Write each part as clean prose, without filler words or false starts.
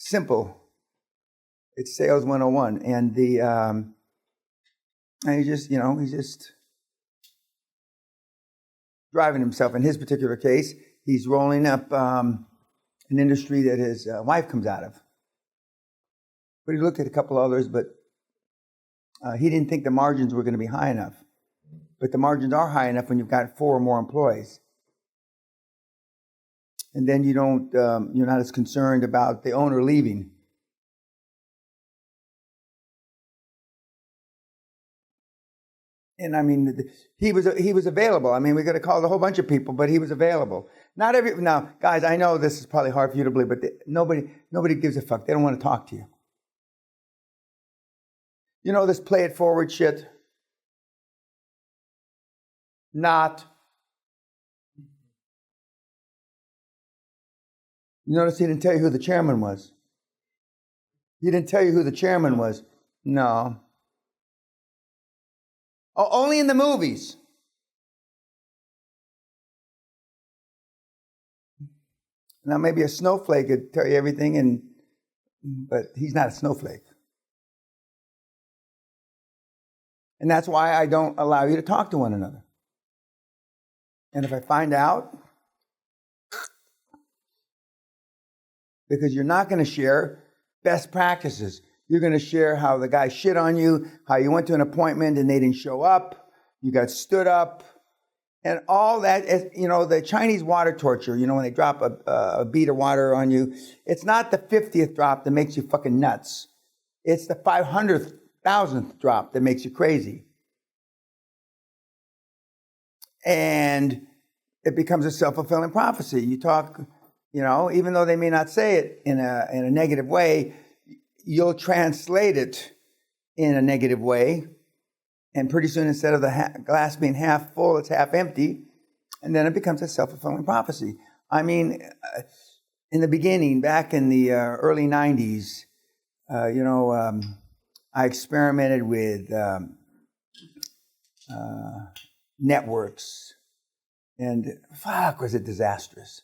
simple. It's sales 101. And and he's just driving himself. In his particular case, he's rolling up an industry that his wife comes out of. But he looked at a couple others, but he didn't think the margins were going to be high enough. But the margins are high enough when you've got 4 or more employees. And then you're not as concerned about the owner leaving. And I mean, he was available. I mean, we could have called a whole bunch of people, but he was available. Now, guys, I know this is probably hard for you to believe, but nobody gives a fuck. They don't want to talk to you. You know this play it forward shit? Not. You notice he didn't tell you who the chairman was. He didn't tell you who the chairman was. No. Oh, only in the movies. Now, maybe a snowflake could tell you everything, but he's not a snowflake. And that's why I don't allow you to talk to one another. And if I find out, because you're not going to share best practices. You're going to share how the guy shit on you, how you went to an appointment and they didn't show up, you got stood up, and all that. The Chinese water torture, when they drop a bead of water on you, it's not the 50th drop that makes you fucking nuts. It's the 500th, 1000th drop that makes you crazy. And it becomes a self-fulfilling prophecy. You talk, even though they may not say it in a negative way, you'll translate it in a negative way. And pretty soon, instead of the glass being half full, it's half empty. And then it becomes a self-fulfilling prophecy. I mean, in the beginning, back in the early 90s, I experimented with networks. And fuck, was it disastrous.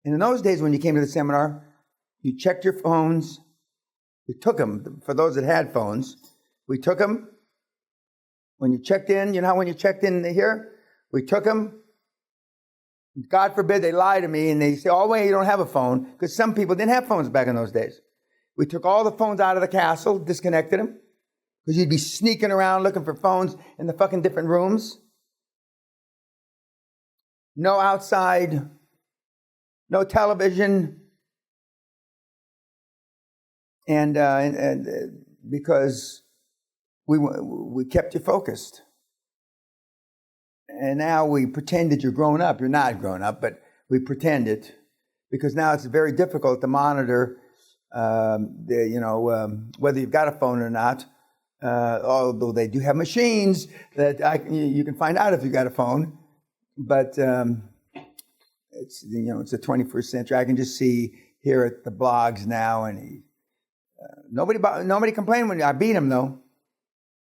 And in those days, when you came to the seminar, you checked your phones. We took them. For those that had phones, we took them. When you checked in, you know how when you checked in here? We took them. God forbid they lie to me and they say, oh, wait, you don't have a phone. Because some people didn't have phones back in those days. We took all the phones out of the castle, disconnected them. Because you'd be sneaking around looking for phones in the fucking different rooms. No outside, no television. And because we kept you focused. And now we pretend that you're grown up. You're not grown up, but we pretend it. Because now it's very difficult to monitor, whether you've got a phone or not. Although they do have machines that you can find out if you got a phone. But it's the 21st century. I can just see here at the blogs now, and nobody complained when I beat him though.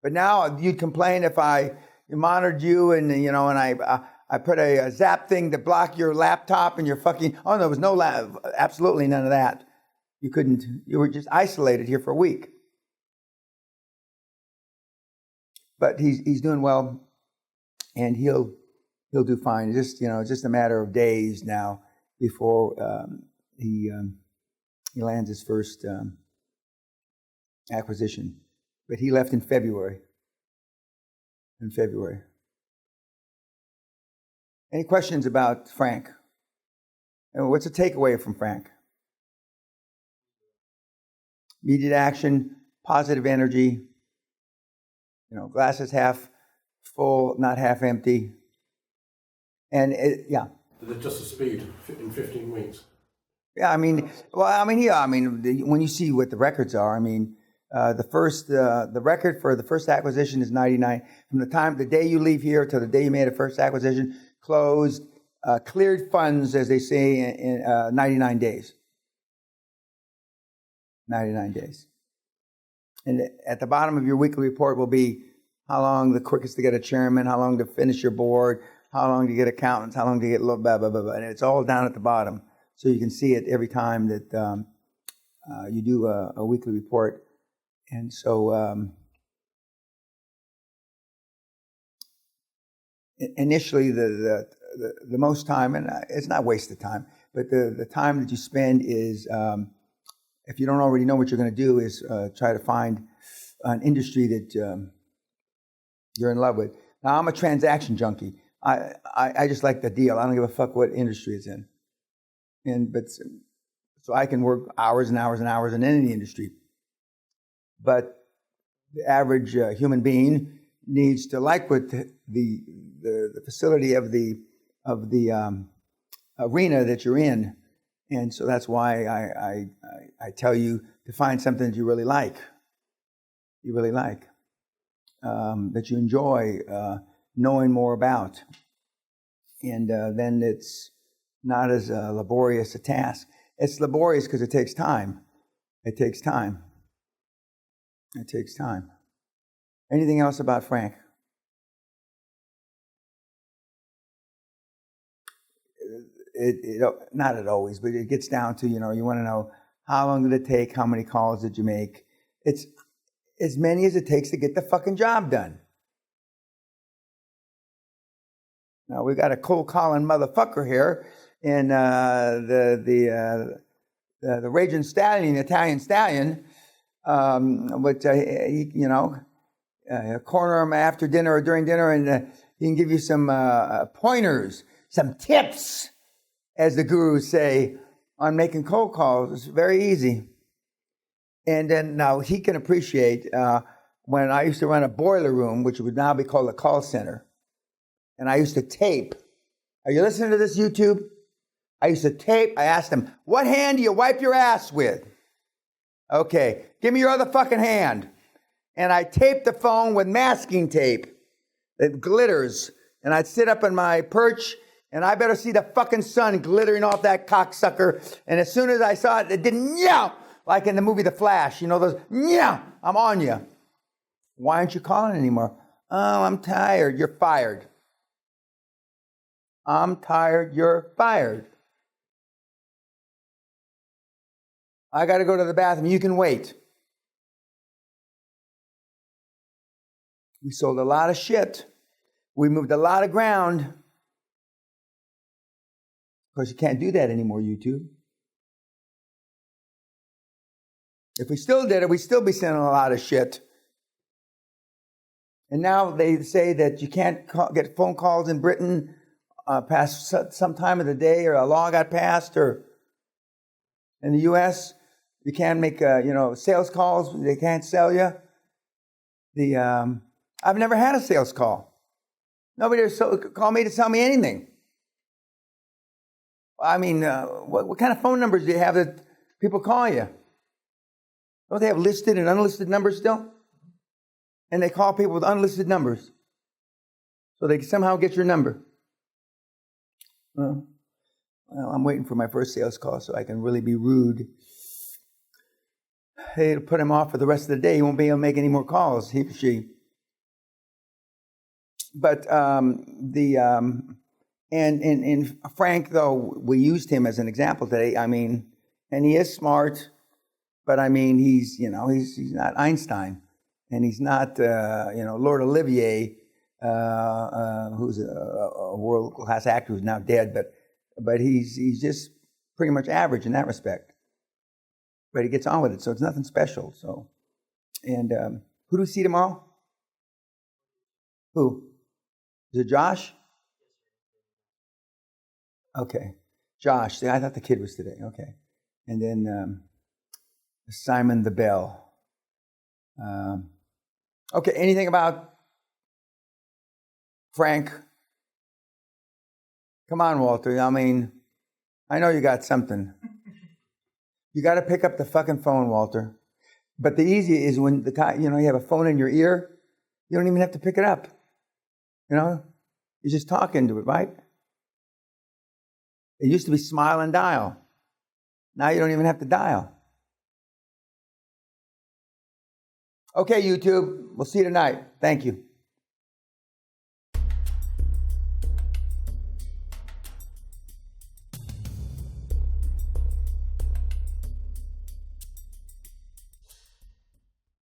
But now you'd complain if I monitored you and I put a zap thing to block your laptop and your fucking. Oh no, there was no absolutely none of that. You couldn't. You were just isolated here for a week. But he's doing well, and he'll do fine. It's just a matter of days now before he lands his first acquisition. But he left in February. Any questions about Frank? And what's the takeaway from Frank? Immediate action, positive energy. Glass is half full, not half empty. And Just the speed in 15 weeks. Yeah, when you see what the records are, the record for the first acquisition is 99. From the day you leave here till the day you made a first acquisition, closed, cleared funds, as they say, in 99 days. 99 days. And at the bottom of your weekly report will be how long the quickest to get a chairman, how long to finish your board, how long to get accountants, how long to get blah, blah, blah, blah. And it's all down at the bottom. so you can see it every time that you do a weekly report. And so initially, the most time, and it's not wasted time, but the time that you spend is, if you don't already know what you're going to do, is try to find an industry that you're in love with. Now, I'm a transaction junkie. I just like the deal. I don't give a fuck what industry it's in. So I can work hours and hours and hours in any industry. But the average human being needs to like what the facility of the arena that you're in, and so that's why I tell you to find something that you really like. That you enjoy knowing more about, and then it's not as laborious a task. It's laborious because it takes time. It takes time. Anything else about Frank? Not at always, but it gets down to, you want to know how long did it take, how many calls did you make. It's as many as it takes to get the fucking job done. Now, we got a cold calling motherfucker here, and the raging stallion, Italian stallion, which corner him after dinner or during dinner, and he can give you some pointers, some tips, as the gurus say, on making cold calls. It's very easy. And then now he can appreciate when I used to run a boiler room, which would now be called a call center. And I used to tape. Are you listening to this, YouTube? I used to tape. I asked him, what hand do you wipe your ass with? Okay, give me your other fucking hand. And I taped the phone with masking tape that glitters. And I'd sit up on my perch, and I better see the fucking sun glittering off that cocksucker. And as soon as I saw it, it did meow, like in the movie The Flash. You know, those meow, I'm on you. Why aren't you calling anymore? Oh, I'm tired. You're fired. I'm tired. You're fired. I got to go to the bathroom. You can wait. We sold a lot of shit. We moved a lot of ground. Of course, you can't do that anymore, YouTube. If we still did it, we'd still be sending a lot of shit. And now they say that you can't get phone calls in Britain past some time of the day, or a law got passed, or in the U.S., you can't make sales calls. They can't sell you. I've never had a sales call. Nobody called me to tell me anything. I mean, what kind of phone numbers do you have that people call you? Don't they have listed and unlisted numbers still? And they call people with unlisted numbers, so they can somehow get your number. Well, I'm waiting for my first sales call so I can really be rude. Hey, it'll put him off for the rest of the day. He won't be able to make any more calls, he or she. But and Frank, though, we used him as an example today. I mean, and he is smart, but I mean, he's not Einstein, and he's not Lord Olivier, who's a world-class actor who's now dead, but he's just pretty much average in that respect. But he gets on with it, so it's nothing special. So, and who do we see tomorrow? Who? Is it Josh? Okay, Josh. I thought the kid was today. Okay, and then Simon the Bell. Okay, anything about Frank? Come on, Walter. I mean, I know you got something. You got to pick up the fucking phone, Walter. But the easy is when you have a phone in your ear, you don't even have to pick it up. You just talk into it, right? It used to be smile and dial. Now you don't even have to dial. Okay, YouTube. We'll see you tonight. Thank you.